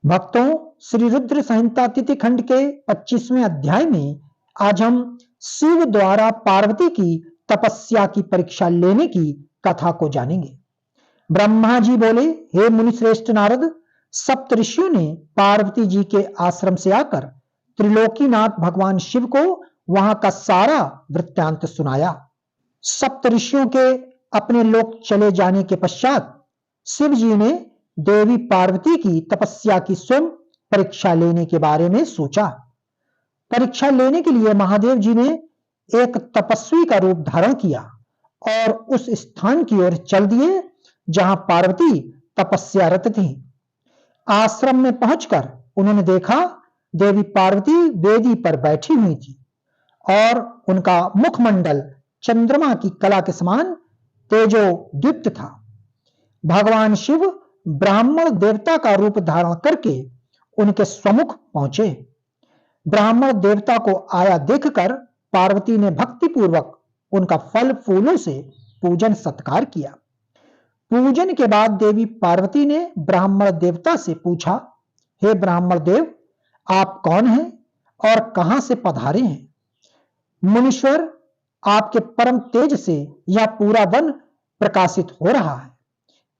भक्तों, श्री रुद्र संहिता तिथि खंड के 25वें अध्याय में आज हम शिव द्वारा पार्वती की तपस्या की परीक्षा लेने की कथा को जानेंगे। ब्रह्मा जी बोले, हे मुनिश्रेष्ठ नारद, सप्त ऋषियों ने पार्वती जी के आश्रम से आकर त्रिलोकीनाथ भगवान शिव को वहां का सारा वृत्तांत सुनाया। सप्त ऋषियों के अपने लोक चले जाने के पश्चात शिव जी ने देवी पार्वती की तपस्या की स्वयं परीक्षा लेने के बारे में सोचा। परीक्षा लेने के लिए महादेव जी ने एक तपस्वी का रूप धारण किया और उस स्थान की ओर चल दिए जहां पार्वती तपस्यारत थी। आश्रम में पहुंचकर उन्होंने देखा देवी पार्वती वेदी पर बैठी हुई थी और उनका मुखमंडल चंद्रमा की कला के समान तेजोदीप्त था। भगवान शिव ब्राह्मण देवता का रूप धारण करके उनके सम्मुख पहुंचे। ब्राह्मण देवता को आया देखकर पार्वती ने भक्तिपूर्वक उनका फल फूलों से पूजन सत्कार किया। पूजन के बाद देवी पार्वती ने ब्राह्मण देवता से पूछा, हे ब्राह्मण देव, आप कौन हैं और कहां से पधारे हैं? मुनीश्वर, आपके परम तेज से यह पूरा वन प्रकाशित हो रहा है।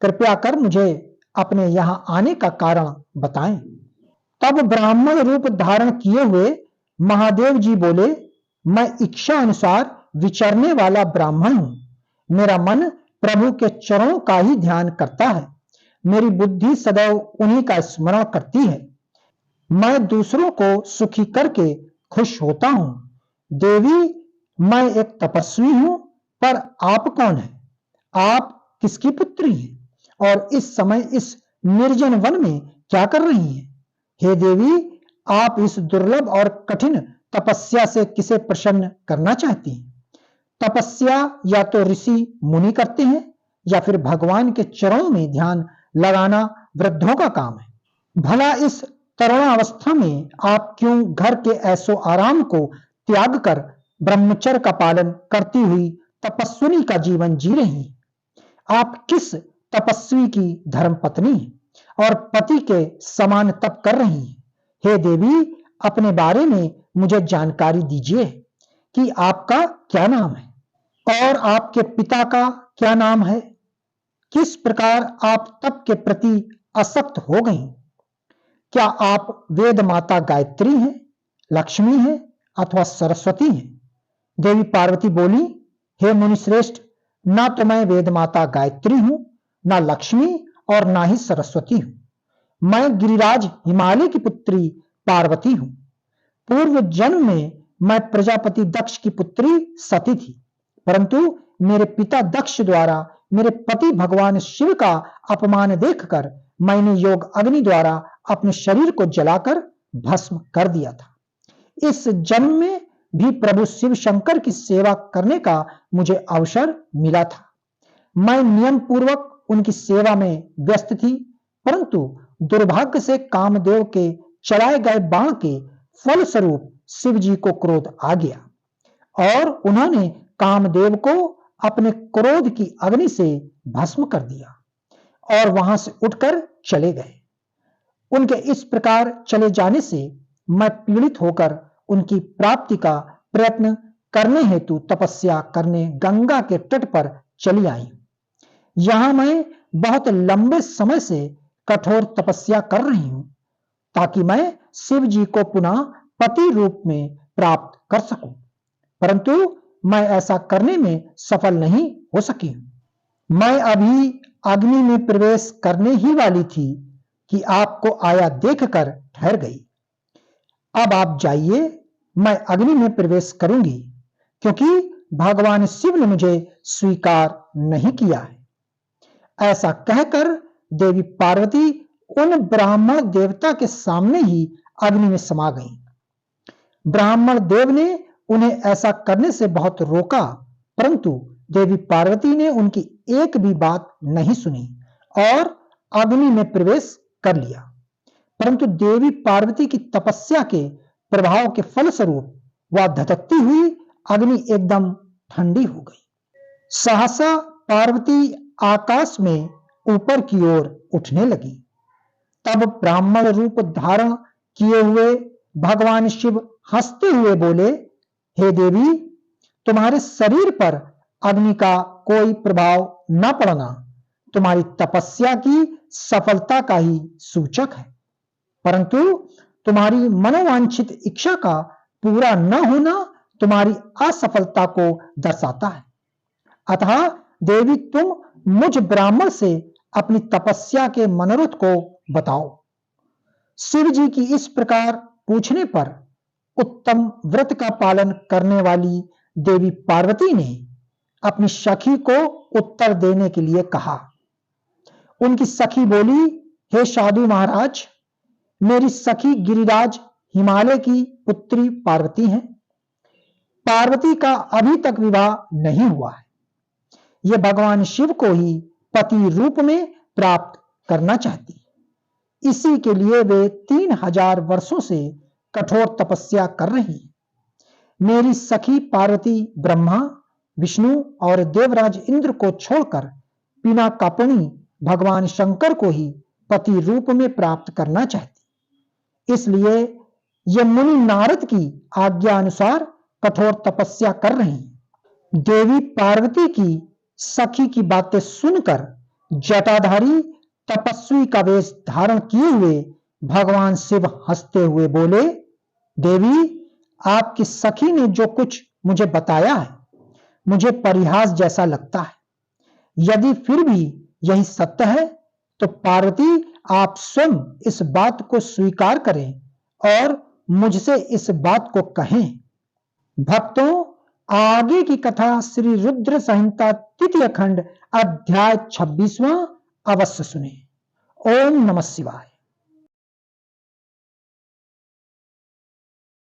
कृपया कर मुझे अपने यहां आने का कारण बताएं। तब ब्राह्मण रूप धारण किए हुए महादेव जी बोले, मैं इच्छा अनुसार विचरने वाला ब्राह्मण हूं। मेरा मन प्रभु के चरणों का ही ध्यान करता है। मेरी बुद्धि सदैव उन्हीं का स्मरण करती है। मैं दूसरों को सुखी करके खुश होता हूं। देवी, मैं एक तपस्वी हूं, पर आप कौन हैं? आप किसकी पुत्री हैं और इस समय इस निर्जन वन में क्या कर रही हैं? हे देवी, आप इस दुर्लभ और कठिन तपस्या से किसे प्रसन्न करना चाहती हैं? तपस्या या तो ऋषि मुनि करते हैं या फिर भगवान के चरणों में ध्यान लगाना वृद्धों का काम है। भला इस तरुणावस्था में आप क्यों घर के ऐसो आराम को त्याग कर ब्रह्मचर्य का पालन करती हुई तपस्विनी का जीवन जी रही हैं? आप किस तपस्वी की धर्मपत्नी हैं और पति के समान तप कर रही हैं? हे देवी, अपने बारे में मुझे जानकारी दीजिए कि आपका क्या नाम है और आपके पिता का क्या नाम है? किस प्रकार आप तप के प्रति आसक्त हो गई? क्या आप वेद माता गायत्री हैं, लक्ष्मी हैं अथवा सरस्वती हैं? देवी पार्वती बोली, हे मुनिश्रेष्ठ, ना तो मैं वेद माता गायत्री हूं, ना लक्ष्मी और ना ही सरस्वती हूं। मैं गिरिराज हिमालय की पुत्री पार्वती हूं। पूर्व जन्म में मैं प्रजापति दक्ष की पुत्री सती थी, परंतु मेरे पिता दक्ष द्वारा मेरे पति भगवान शिव का अपमान देखकर मैंने योग अग्नि द्वारा अपने शरीर को जलाकर भस्म कर दिया था। इस जन्म में भी प्रभु शिव शंकर की सेवा करने का मुझे अवसर मिला था। मैं नियम पूर्वक उनकी सेवा में व्यस्त थी, परंतु दुर्भाग्य से कामदेव के चलाए गए बाण के फलस्वरूप शिव जी को क्रोध आ गया और उन्होंने कामदेव को अपने क्रोध की अग्नि से भस्म कर दिया और वहां से उठकर चले गए। उनके इस प्रकार चले जाने से मैं पीड़ित होकर उनकी प्राप्ति का प्रयत्न करने हेतु तपस्या करने गंगा के तट पर चली आई। यहां मैं बहुत लंबे समय से कठोर तपस्या कर रही हूं ताकि मैं शिव जी को पुनः पति रूप में प्राप्त कर सकूं, परंतु मैं ऐसा करने में सफल नहीं हो सकी हूं। मैं अभी अग्नि में प्रवेश करने ही वाली थी कि आपको आया देखकर ठहर गई। अब आप जाइए, मैं अग्नि में प्रवेश करूंगी क्योंकि भगवान शिव ने मुझे स्वीकार नहीं किया है। ऐसा कहकर देवी पार्वती उन ब्राह्मण देवता के सामने ही अग्नि में समा गई। ब्राह्मण देव ने उन्हें ऐसा करने से बहुत रोका, परंतु देवी पार्वती ने उनकी एक भी बात नहीं सुनी और अग्नि में प्रवेश कर लिया। परंतु देवी पार्वती की तपस्या के प्रभाव के फलस्वरूप वह धधकती हुई अग्नि एकदम ठंडी हो गई। सहसा पार्वती आकाश में ऊपर की ओर उठने लगी। तब ब्राह्मण रूप धारण किए हुए भगवान शिव हंसते हुए बोले, हे देवी, तुम्हारे शरीर पर अग्नि का कोई प्रभाव न पड़ना तुम्हारी तपस्या की सफलता का ही सूचक है, परंतु तुम्हारी मनोवांछित इच्छा का पूरा न होना तुम्हारी असफलता को दर्शाता है। अतः देवी, तुम मुझ ब्राह्मण से अपनी तपस्या के मनोरथ को बताओ। शिव जी की इस प्रकार पूछने पर उत्तम व्रत का पालन करने वाली देवी पार्वती ने अपनी सखी को उत्तर देने के लिए कहा। उनकी सखी बोली, हे साधु महाराज, मेरी सखी गिरिराज हिमालय की पुत्री पार्वती है। पार्वती का अभी तक विवाह नहीं हुआ है। यह भगवान शिव को ही पति रूप में प्राप्त करना चाहती है। इसी के लिए वे 3000 वर्षों से कठोर तपस्या कर रही है। मेरी सखी पार्वती ब्रह्मा, विष्णु और देवराज इंद्र को छोड़कर बिना कापुणी भगवान शंकर को ही पति रूप में प्राप्त करना चाहती। इसलिए ये मुनि नारद की आज्ञा अनुसार कठोर तपस्या कर रही हैं। देवी पार्वती की सखी की बातें सुनकर जटाधारी तपस्वी का वेश धारण किए हुए भगवान शिव हंसते हुए बोले, देवी, आपकी सखी ने जो कुछ मुझे बताया है मुझे परिहास जैसा लगता है। यदि फिर भी यही सत्य है तो पार्वती, आप स्वयं इस बात को स्वीकार करें और मुझसे इस बात को कहें। भक्तों, आगे की कथा श्री रुद्र संहिता तृतीय खंड अध्याय 26वां अवश्य सुने। ओम नमः शिवाय।